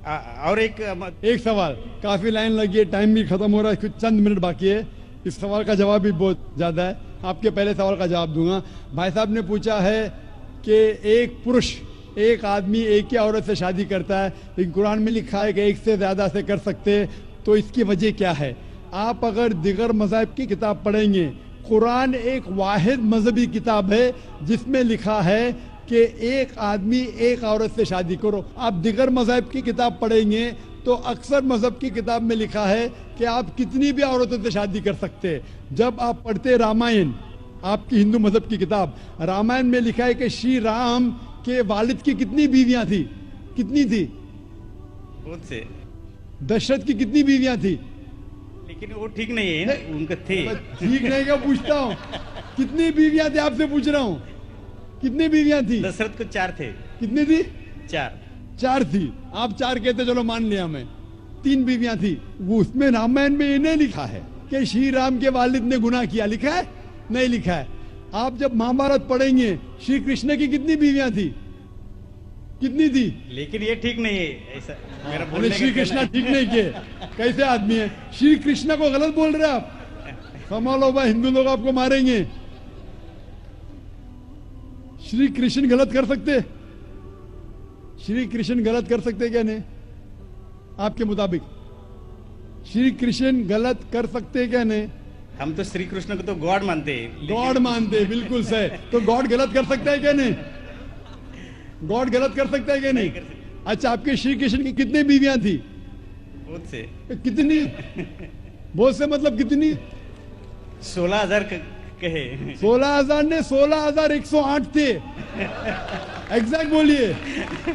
اور ایک سوال، کافی لائن لگی ہے، ٹائم بھی ختم ہو رہا ہے، کچھ چند منٹ باقی ہے. اس سوال کا جواب بھی بہت زیادہ ہے، آپ کے پہلے سوال کا جواب دوں گا. بھائی صاحب نے پوچھا ہے کہ ایک آدمی ایک ہی عورت سے شادی کرتا ہے، لیکن قرآن میں لکھا ہے کہ ایک سے زیادہ سے کر سکتے، تو اس کی وجہ کیا ہے؟ آپ اگر دیگر مذاہب کی کتاب پڑھیں گے، قرآن ایک واحد مذہبی کتاب ہے جس میں لکھا ہے کہ ایک آدمی ایک عورت سے شادی کرو. آپ دیگر مذہب کی کتاب پڑھیں گے تو اکثر مذہب کی کتاب میں لکھا ہے کہ آپ کتنی بھی عورتوں سے شادی کر سکتے. جب آپ پڑھتے رامائن، آپ کی ہندو مذہب کی کتاب رامائن میں لکھا ہے کہ شری رام کے والد کی کتنی بیویاں تھی؟ کتنی تھی؟ بہت سے. دشرتھ کی کتنی بیویاں تھی؟ لیکن وہ ٹھیک نہیں ہے نا، ان کا تھے. ٹھیک نہیں کیا پوچھتا ہوں، کتنی بیویاں تھی آپ سے پوچھ رہا ہوں. کتنی بیویاں تھی؟ دشرتھ کو 4 تھے. کتنی تھی؟ 4 تھی. آپ 4 کہتے، چلو مان لیا میں. 3 بیویاں تھی. وہ اس میں رامائن میں یہ نہیں لکھا ہے کہ شری رام کے والد نے گناہ کیا، لکھا ہے؟ نہیں لکھا ہے. آپ جب مہابھارت پڑھیں گے، شری کرشن کی کتنی بیویاں تھی؟ کتنی تھی؟ لیکن یہ ٹھیک نہیں ہے ایسا میرا ارے بولنے شری کا کرشن ٹھیک نہیں کیے، کیسے آدمی ہے؟ شری کرشن کو غلط بول رہے آپ. سنبھالو بھائی، ہندو لوگ آپ کو ماریں گے. شری کرشن غلط کر سکتے؟ شری کرشن غلط کر سکتے کیا نہیں؟ آپ کے مطابق شری کرشن غلط کر سکتے کیا نہیں؟ ہم تو شری کرشن کو تو گاڈ مانتے ہیں. گاڈ مانتے، بالکل صحیح. تو گاڈ غلط کر سکتا ہے کیا نہیں؟ گاڈ غلط کر سکتا ہے کیا نہیں؟ اچھا، آپ کے شری کرشن کی کتنی بیویاں تھی؟ بہت سے. کتنی؟ بہت سے مطلب کتنی؟ 16,000 کہے. 16,000 نے 16,108 تھے. ایگزیکٹ بولیے.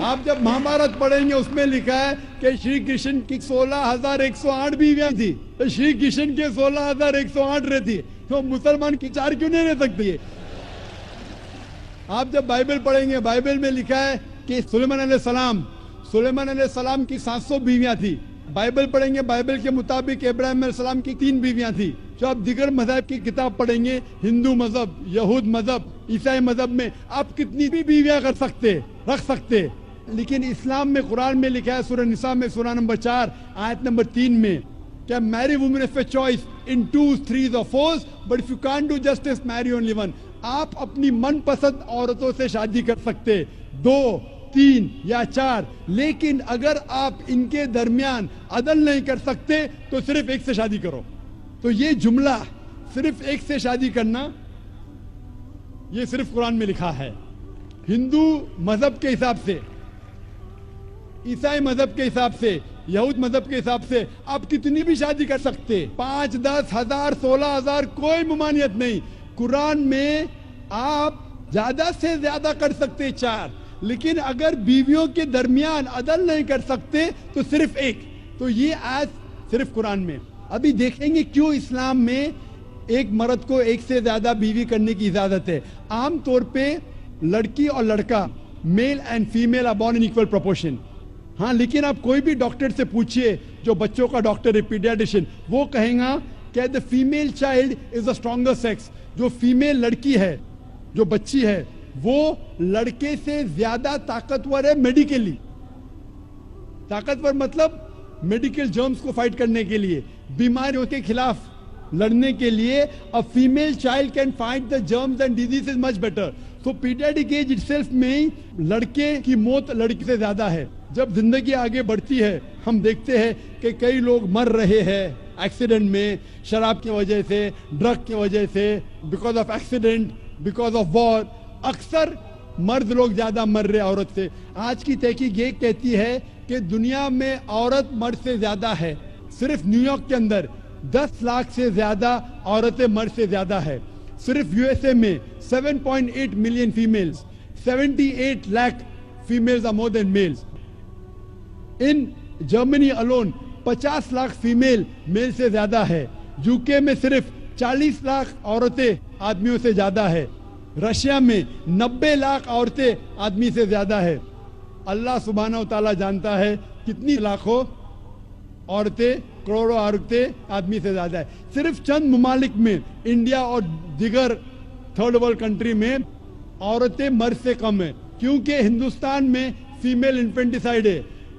آپ جب مہابھارت پڑھیں گے اس میں لکھا ہے کہ شری کرشن کی 16,108 بیویاں تھی. تو شری کرشن کے 16,108 رہتی، تو مسلمان کی 4 کیوں نہیں رہ سکتی؟ آپ جب بائبل پڑھیں گے، بائبل میں لکھا ہے کہ سلیمان علیہ السلام کی 700 بیویاں تھی. بائبل پڑھیں گے، بائبل کے مطابق ابراہیم علیہ السلام کی 3 بیویاں تھی. جو آپ دیگر مذہب کی کتاب پڑھیں گے، ہندو مذہب، یہود مذہب، عیسائی مذہب میں آپ کتنی بھی بیویاں رکھ سکتے. لیکن اسلام میں، قرآن میں لکھا ہے سورہ نساء میں سورہ نمبر 4 آیت نمبر 3 میں کہ marry women of a choice in 2s, 3s or 4s, but if you can't do justice, marry only one. آپ اپنی من پسند عورتوں سے شادی کر سکتے، 2، 3 یا 4، لیکن اگر آپ ان کے درمیان عدل نہیں کر سکتے تو صرف ایک سے شادی کرو. تو یہ جملہ صرف ایک سے شادی کرنا، یہ صرف قرآن میں لکھا ہے. ہندو مذہب کے حساب سے، عیسائی مذہب کے حساب سے، یہود مذہب کے حساب سے آپ کتنی بھی شادی کر سکتے، 5، 10 ہزار، 16,000، کوئی ممانعت نہیں. قرآن میں آپ زیادہ سے زیادہ کر سکتے 4، لیکن اگر بیویوں کے درمیان عدل نہیں کر سکتے تو صرف ایک. تو یہ آیت صرف قرآن میں. ابھی دیکھیں گے کیوں اسلام میں ایک مرد کو ایک سے زیادہ بیوی کرنے کی اجازت ہے. عام طور پہ لڑکی اور لڑکا، male and female are born in equal proportion. ہاں، لیکن آپ کوئی بھی ڈاکٹر سے پوچھئے، جو بچوں کا ڈاکٹر ہے، پیڈیاٹیشین، وہ کہیں گا کہ the female child is the stronger sex. جو فیمیل لڑکی ہے، جو بچی ہے، وہ لڑکے سے زیادہ طاقتور ہے میڈیکلی. طاقتور مطلب میڈیکل جرمز کو فائٹ کرنے کے لیے، بیماریوں کے خلاف لڑنے کے لیے. a female child can fight the germs and diseases much better. So pediatric age itself میں لڑکے کی موت لڑکی سے زیادہ ہے. جب زندگی آگے بڑھتی ہے، ہم دیکھتے ہیں کہ کئی لوگ مر رہے ہیں ایکسیڈنٹ میں، شراب کی وجہ سے، ڈرگ کی وجہ سے، because of accident, because of war. اکثر مرد لوگ زیادہ مر رہے عورت سے. آج کی تحقیق یہ کہتی ہے کہ دنیا میں عورت مرد سے زیادہ ہے. صرف نیو یارک کے اندر 10 لاکھ سے زیادہ عورتیں مرد سے زیادہ ہے. صرف یو ایس اے میں 7.8 million females, 78 lakh females are more than males. In Germany alone 50 lakh female male سے زیادہ ہے. یوکے میں صرف 40 لاکھ عورتیں آدمیوں سے زیادہ ہے. رشیا میں 90 لاکھ عورتیں آدمی سے زیادہ ہے. اللہ سبحانہ و تعالیٰ جانتا ہے کتنی لاکھوں عورتیں، کروڑوں عورتیں آدمی سے زیادہ ہے. صرف چند ممالک میں، انڈیا اور دیگر تھرڈ ورلڈ کنٹری میں، عورتیں مرد سے کم ہیں. کیونکہ ہندوستان میں فیمیل انفینٹیسائیڈ ہے.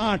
8।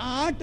8